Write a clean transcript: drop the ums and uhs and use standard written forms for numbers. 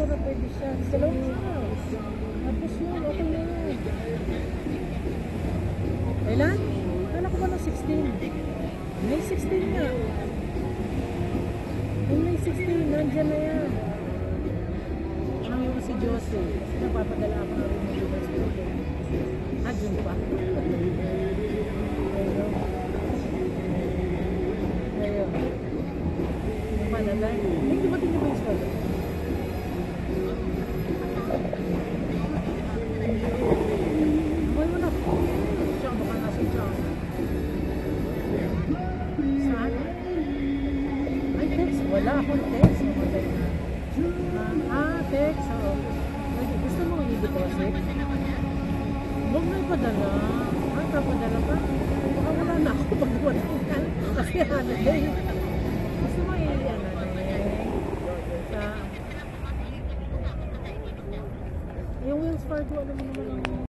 motor na pwede siya. Dalawang oras. Tapos yun, okay na yun. Kailan? Kala ko ba ng 16? May 16 nga. Yung May 16, nandyan na yan. Ano yung si Josie? Kasi napapadala ako na rin ng university. Dun pa. Ayun. Ano pa na ba? Hindi ba tingin ba yung solo? Amoy mo na. Siya, baka nasa siya. Saan? Ay, text. Wala akong text. Text. Gusto mo i-deposit? Huwag na ipadala. Ay, papadala ka. Baka wala na ako pag wala ka. Kasi ano eh. Gusto mo yung Wells Fargo, alam mo naman